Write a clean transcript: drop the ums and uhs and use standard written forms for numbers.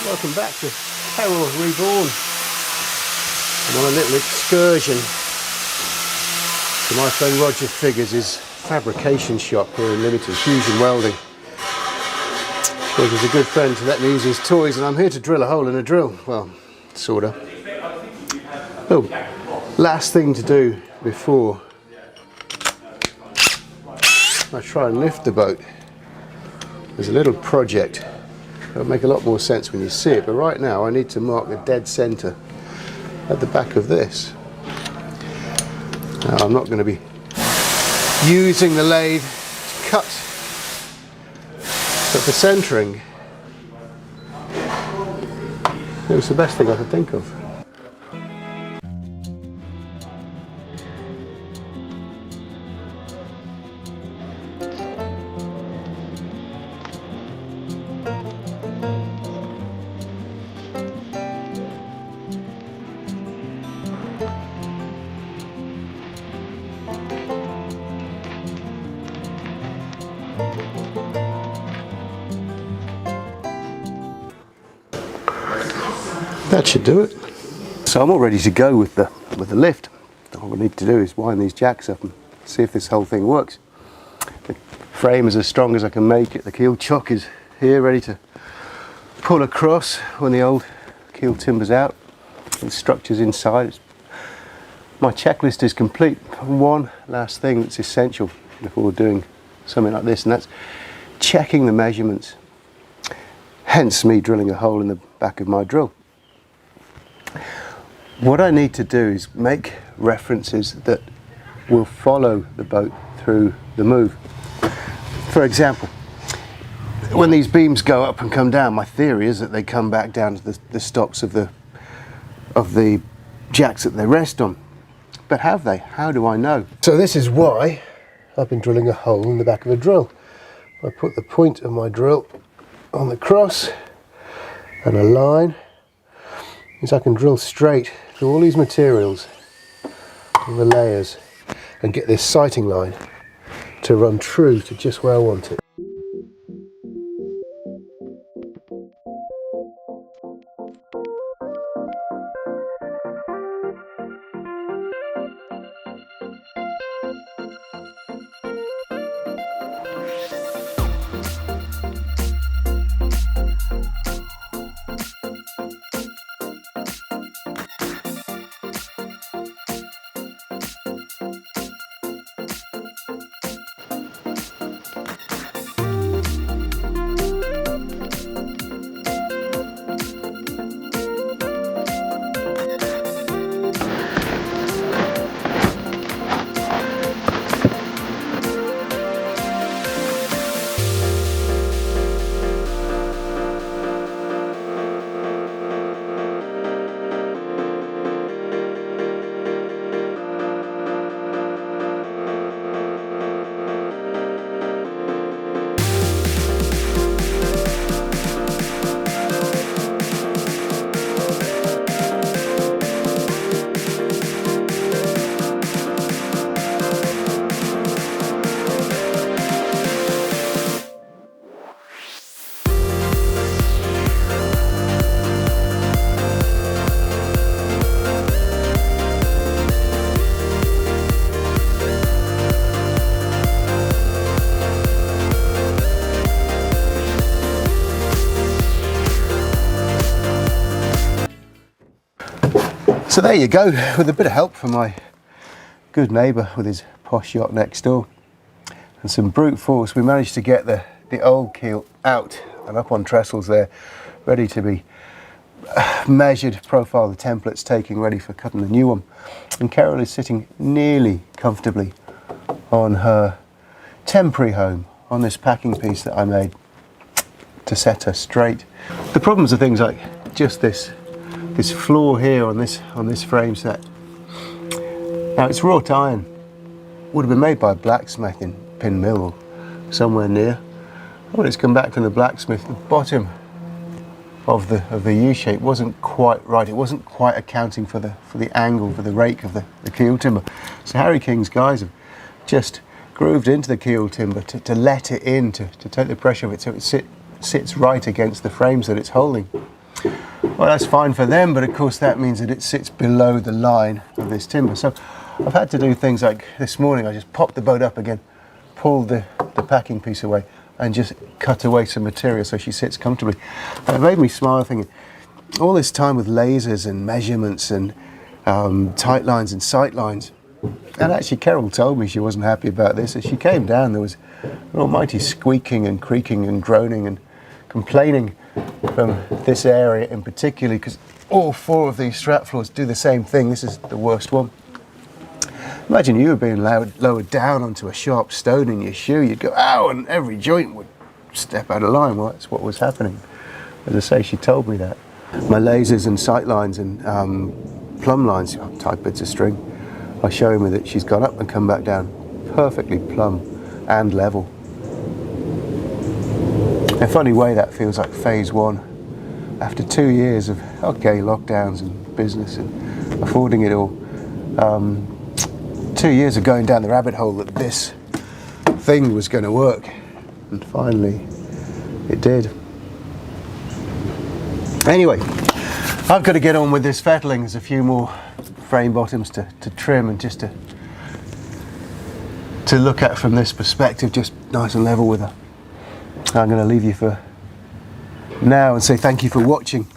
Welcome back to Keryl Reborn. I'm on a little excursion to my friend Roger Figures' fabrication shop here in Limited, Fusion Welding. Roger's a good friend to let me use his toys, and I'm here to drill a hole in a drill. Well, sorta. Oh, last thing to do before I try and lift the boat. There's a little project. It'll make a lot more sense when you see it, but right now I need to mark the dead center at the back of this. Now, I'm not going to be using the lathe to cut, but for centering, it was the best thing I could think of. That should do it. So I'm all ready to go with the lift. All we need to do is wind these jacks up and see if this whole thing works. The frame is as strong as I can make it. The keel chock is here ready to pull across when the old keel timber's out. The structure's inside. My checklist is complete. One last thing that's essential before doing something like this, and that's checking the measurements. Hence me drilling a hole in the back of my drill. What I need to do is make references that will follow the boat through the move. For example, when these beams go up and come down, my theory is that they come back down to the stops of the jacks that they rest on. But have they? How do I know? So this is why I've been drilling a hole in the back of a drill. I put the point of my drill on the cross and a line, means I can drill straight through all these materials and the layers and get this sighting line to run true to just where I want it. So there you go, with a bit of help from my good neighbour with his posh yacht next door and some brute force, we managed to get the old keel out and up on trestles there, ready to be measured, profile the templates, taking ready for cutting the new one. And Keryl is sitting nearly comfortably on her temporary home on this packing piece that I made to set her straight. The problems are things like just this floor here on this frame set. Now it's wrought iron, would have been made by a blacksmith in Pin Mill or somewhere near. When it's come back from the blacksmith, the bottom of the U-shape wasn't quite right. It wasn't quite accounting for the angle, for the rake of the keel timber. So Harry King's guys have just grooved into the keel timber to let it in, to take the pressure of it so it sits right against the frames that it's holding. Well, that's fine for them, but of course that means that it sits below the line of this timber. So I've had to do things like this morning, I just popped the boat up again, pulled the packing piece away, and just cut away some material so she sits comfortably. And it made me smile thinking, all this time with lasers and measurements and tight lines and sight lines. And actually Keryl told me she wasn't happy about this. As she came down, there was an almighty squeaking and creaking and groaning and complaining from this area in particular, because all 4 of these strap floors do the same thing. This is the worst one. Imagine you were being lowered down onto a sharp stone in your shoe. You'd go, ow, and every joint would step out of line. Well, that's what was happening. As I say, she told me that. My lasers and sight lines and plumb lines, tight bits of string, are showing me that she's gone up and come back down perfectly plumb and level. In a funny way, that feels like phase 1. After 2 years of, okay, lockdowns and business and affording it all, 2 years of going down the rabbit hole that this thing was going to work. And finally, it did. Anyway, I've got to get on with this fettling. There's a few more frame bottoms to trim and just to look at from this perspective, just nice and level with her. I'm going to leave you for now and say thank you for watching.